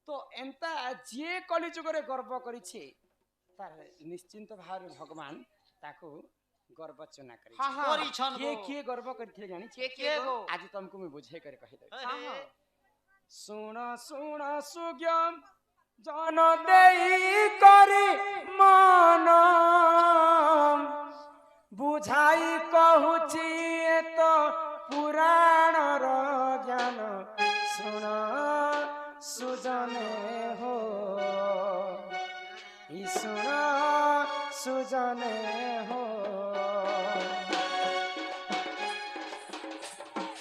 तो एंता जे कली जुगरे गर्व करिछे तार निश्चिंत भाव भगवान ताको गर्व चुना करिछे। हाँ हाँ परिछन किए गो किए गर्व करथिले जानि के के गो आज तुमको मैं बुझे कर कहि दे। अरे सुन सुन सुज्ञम जन देई करी मन बुझाई कहूची तो पुराण रो ज्ञान सुन सुजने हो ई सुन सुजने हो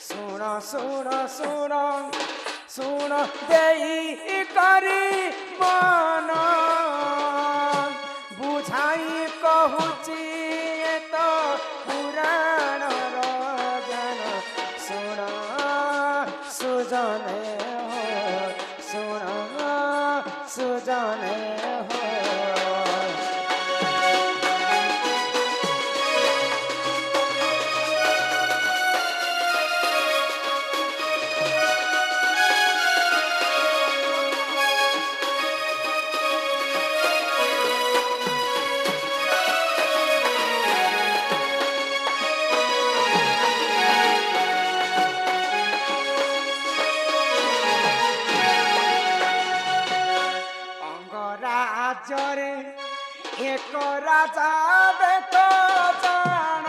सुन सुन सुन सुन देई करी मन बुझाई कहूची तो पुराण रो ज्ञान सुन सुजने हो सुन सुजने हो। राजरे एक राजा बेक जान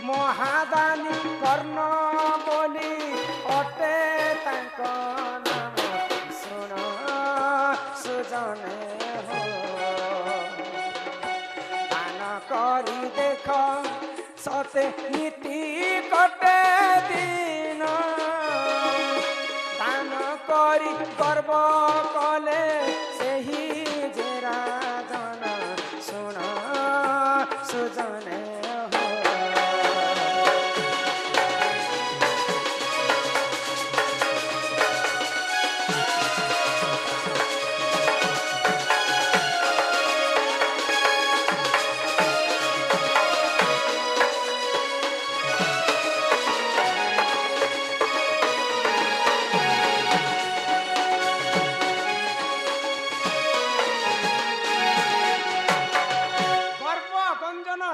महादानी कर्ण बोली अटे तांक नाम सुन सुजने हो दान करी देख सते नीति कटे दिन दान करी गर्व कले सेही जे राजन सुन सुजने हो।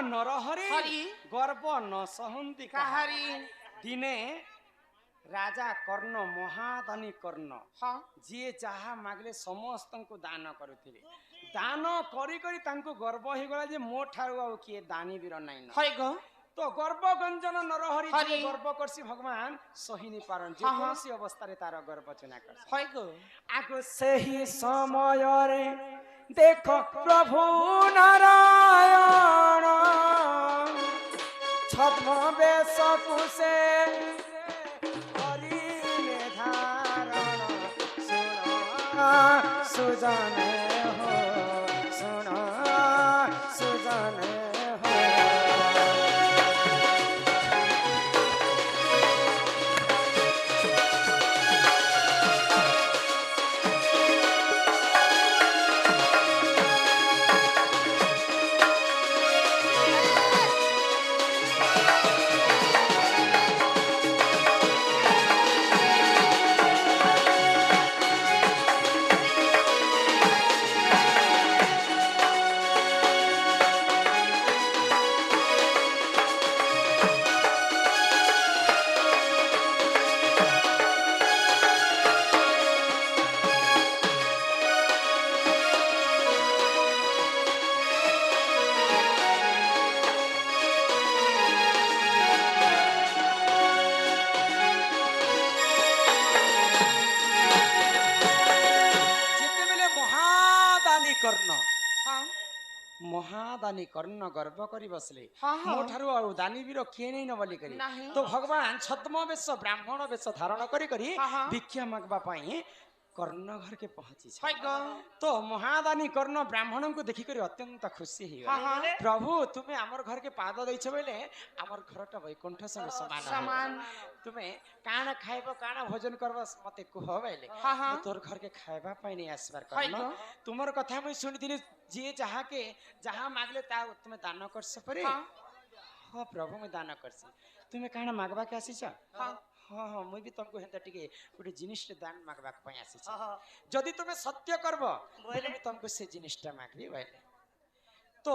नरहरि हरि गर्व न सहन्ति काहारी दिने राजा कर्ण महादानी कर्ण हाँ जी जहा मागले समस्त को दान करुथिले दान करी करी तांको गर्व हो गला जे मो ठारु आ किए दानी वीर नाइन है गो तो गर्व गंजन नरहरि हरि। जे गर्व करसी भगवान सही नि पारन जे हाँ, हाँ। कोनसी अवस्था रे तार गर्व चुना करसी है गो आगो सही समय रे देखो प्रभु नारायण छद्म बेश कुसे करिले धारण सुन सुजने हो सुन सुजने हो। कर्ण हाँ महादानी कर्ण गर्व करी बसले हाँ, हाँ। मोठारु और दानी वीर किए नहीं न बोली करी नहीं। तो भगवान छद्म वेश ब्राह्मण वेश धारण करी करी हाँ, हाँ। भिक्षा मागबा पाई कर्ण घर के पहुंची है गो तो महादानी कर्ण ब्राह्मण को देखी करी अत्यंत खुशी ही हाँ, हाँ। प्रभु तुम्हें आमर घर के पाद दैछ बेले आमर घरटा वैकुंठ संग समान समान। तुम्हें काना खाइबो काना भोजन करबो मते कुह बेले हाँ, हाँ। तोर घर के खाइबा पाई नहीं आसबार है कर्ण गो। तुमर कथा मैं सुनिदिनी जे जहाँ के जहाँ मागले ता तुम्हें दान कर सपरे हाँ। हाँ प्रभु मैं दान करसी तुम्हें काना मागबा के आसी छ हाँ। हाँ हाँ मुई भी तुमको हेंता टिके गोटे जिनिसटे दान मागबाक पई आसीछ हाँ हाँ जदि तुमे सत्य करबो बोले? बोले मैं तुमको से जिनिसटा मागबी बोले तो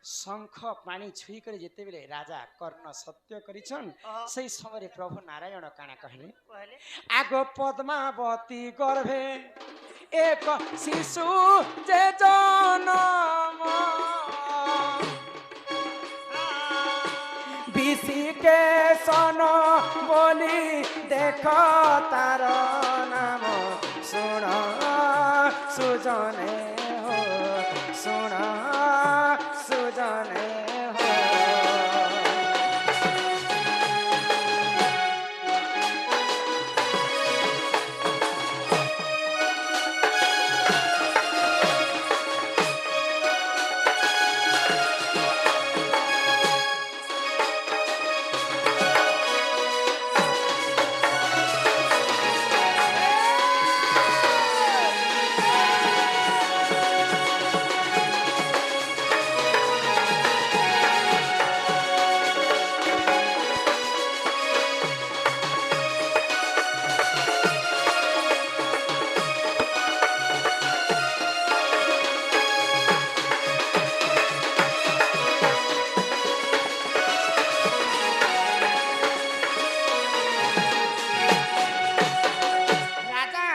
शंख पानी छुई करे जेते बेले राजा कर्ण सत्य करिछन हाँ। सही समय प्रभु नारायण काना कहले कहले आगो पद्मावती गर्भे एक शिशु जे जनम बिसी के सन बोली देख तार नाम सुन सुजने हो सुन सुजने हो राजा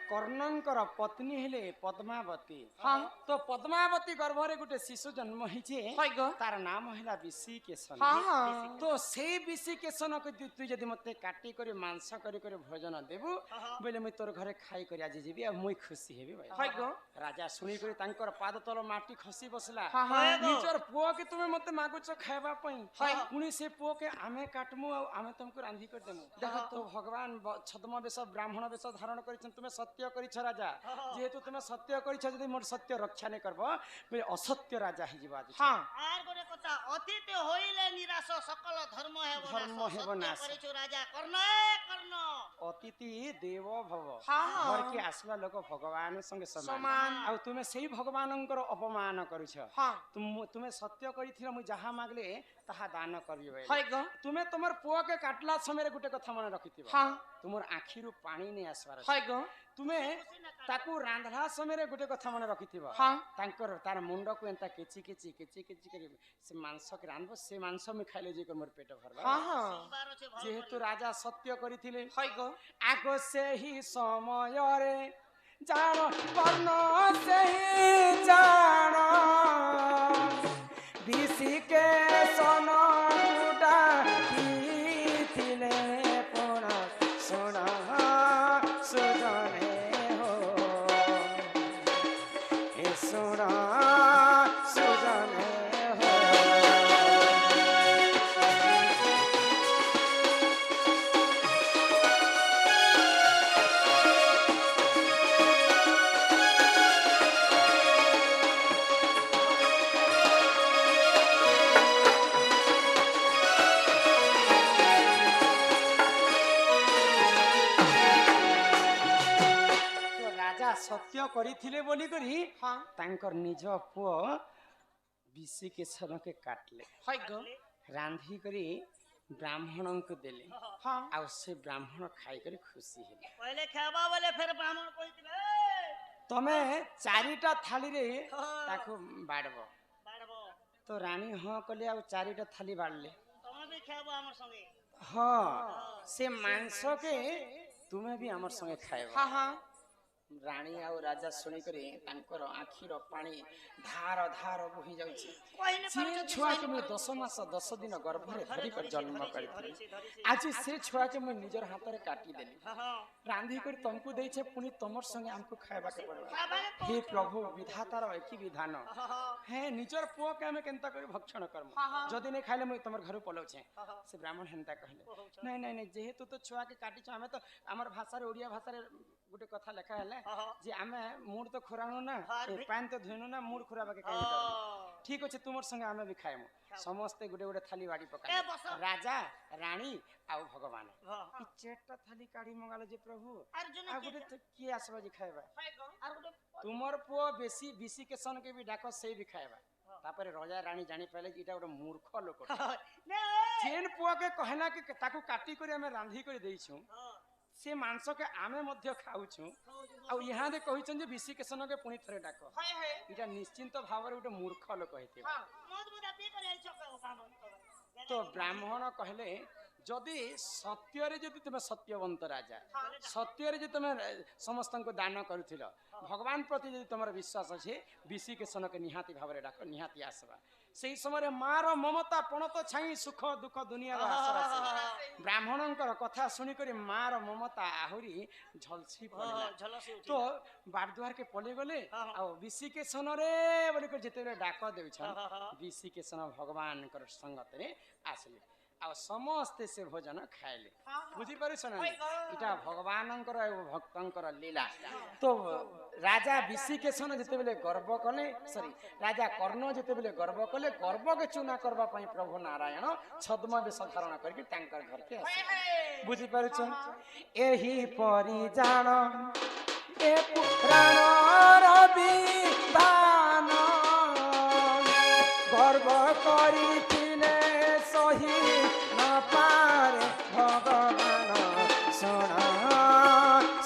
कर्णंकर पत्नी हेले पद्मावती हाँ। तो पद्मावती गर्भरे गोटे शिशु जन्म होइछे हाय गो। तार नाम हैला विषिकेशन हाँ हाँ तो से विषिकेशन को तू जदि मते काटी करे मांस करी करे भोजन देबु बोले मैं तोर घरे खाई करे आज जीबी आ मुई खुशी हेबी भाई हाय गो। राजा सुनी करे तांकर पाद तल माटी खसी बसला हाँ, हाँ। निजर पुओ के तुमे मते मागुछ खाइबा पई हाय। पुनी से पुओ के आमे काटमु आ आमे तुमको रांधी कर देमु देखो तो भगवान छद्म वेश ब्राह्मण वेश धारण करिछन तुमे सत्य करिछ राजा जेहेतु तुमे सत्य करिछ जदि मोर सत्य रक्षा नै करबो बोले असत्य राजा हि जीवा हाँ आर गोटे कथा अतीत होइले निराश सकल धर्म हेब नाश। करिछु राजा कर्ण ए कर्ण अतिथि देव भव हाँ, हाँ। घर के आसवा लोक भगवान संगे समान समान। आ तुमे सेही भगवानंकर अपमान करिछ हाँ तुमे सत्य करिथिल मु जहा मागले ताहा दान करियो हाय गो। तुमे तमर पुओ के काटला समय गोटे कथा मन रखिथिबो हाँ तुमर आखिरु पानी नै आसबार हाय गो। तुमे ताकू रांधला समय गोटे कथा मन रखिथिबो हाँ तांकर तार मुंड को एंता केची करी से मांस के रांधबो से मांस में खाइले जे मोर पेट भरबा हाँ हाँ बार छे भल जेहेतु राजा सत्य करिथिले हाय गो। आगो से ही समय रे जान कर्ण से ही जान बिसी के सन गुडा थिले पुण सुन सुजने हो ए सुन सुजने हो तो राजा सत्य करिथिले बोली करी हाँ तांकर निज पुओ विषिकेशन के काटले हाय गो। रांधी करी ब्राह्मण को देले हाँ आ से ब्राह्मण खाई करी खुशी हेले पहले खाबा बोले फिर ब्राह्मण कहिथिले तमे चारिटा थाली रे ताको बाड़बो बाड़बो तो रानी हाँ कले आ चारिटा थाली बाड़ले तमे भी खाबो हमर संगे हाँ से मांस के तुमे भी हमर संगे खाइबो हाँ हाँ रानी आ राजा सुनी करी तांकर आखिर पानी धार धार बोही जाउछि कहिने से छुआ के मैं 10 मास 10 दिन गर्भरे धरी कर जन्म करथि आज से छुआ के मैं निजर हाथ रे काटी देली हां रांधी कर तुमको देइ छे पुनी तमर संगे हमको खाइबा के पड़बा खाबा के हे प्रभु विधातार एकी विधान हां हे निजर पुओ के हमें केनता करी भक्षण करम हाँ, हाँ। जदि नै खाइले मैं तमर घर पलौ छे हाँ। से ब्राह्मण हेनता कहले नै नै नै जेहेतु तो छुआ के काटी छ हमें तो हमर भाषा रे ओडिया भाषा रे गुटे कथा लेखा हेले हाँ। जे आमे मूड तो खोराणु ना हाँ, ए पान तो धुनु ना मूड खोराबा के काई हां ठीक अछि तुमर संगे आमे भी खाइमु समस्त गुटे गुटे थाली बाड़ी ए पका बस राजा रानी आ भगवान हां ई चेटटा थाली काढी मंगाले जे प्रभु अर्जुन आ के गुटे तो की आसबा जे खाइबा आर गोटे तुमर पुओ बेसी विषिकेशन के भी डाक से भी खाइबा तापर राजा रानी जानी पाले कि इटा गोटे मूर्ख लोक ନେ जेन पुआ के कहला कि ताकू काटी करी हमें रांधी करी देइछु से मांस के आमे मध्य खाउछु आ यहाँ दे कहिछन जे विशिकेशन के पुनी थरे डाक हाय हाय इटा निश्चिंत भाव रे गोटे मूर्ख लोक हेते हां मोद बुदा पी करे छक काम तो ब्राह्मण कहले जदि सत्य रे जदि तुम सत्यवंत राजा सत्य रे जदि तुम समस्त को दान करुथिल भगवान प्रति जदि तुमर विश्वास अछि विशिकेशन के निहाती भाव रे डाक निहाती आसबा सेही समय मार ममता पणत छाई सुख दुख दुनिया ब्राह्मणंकर कथा सुनी करी मार ममता आहुरी झलसी पड़ला झलसी तो बारद्वार के पले गले आ विशिकेशन रे बोली कर जेते डाक देउछन विशिकेशन भगवान कर संगत रे आसले आ समस्ते से भोजन खाइले बुझी पारुछ ना इटा भगवानंकर एवं भक्तंकर लीला तो राजा विशिकेशन जेते बेले गर्व कले सॉरी राजा कर्ण जेते बेले गर्व कले गर्व के चुना करबा पई प्रभु नारायण छद्म वेश धारण करके तांकर घर के आसे बुझी पारुछ एही परि जान ए पुराण रवि दान गर्व करी तिने सही न पारे भगवान सुना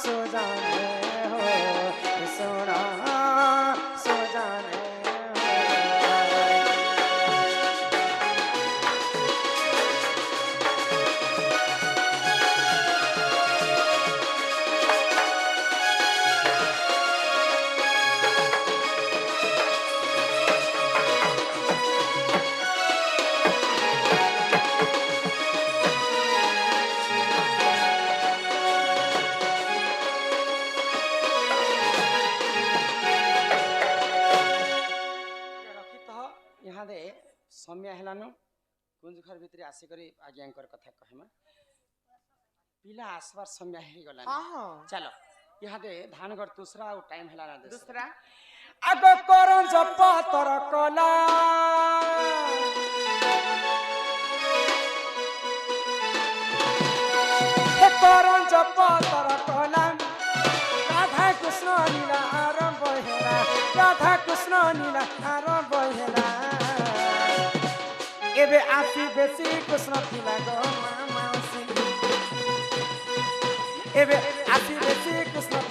सुजाने हो सुना सुजाने समय हेलानु कुंज घर भितर आसिक आज्ञाकर कथा कहमा पिला आसबार समय हे गला चलो यहाँ दे धानगढ़ दूसरा और टाइम हेला ना दूसरा आग करन जप तर कला हे करन जप तर कला राधा कृष्ण लीला आरंभ हेला राधा कृष्ण लीला आरंभ हेला एबे आसी बेसी कृष्ण थिला गो मासी एबे आसी बेसी कृष्ण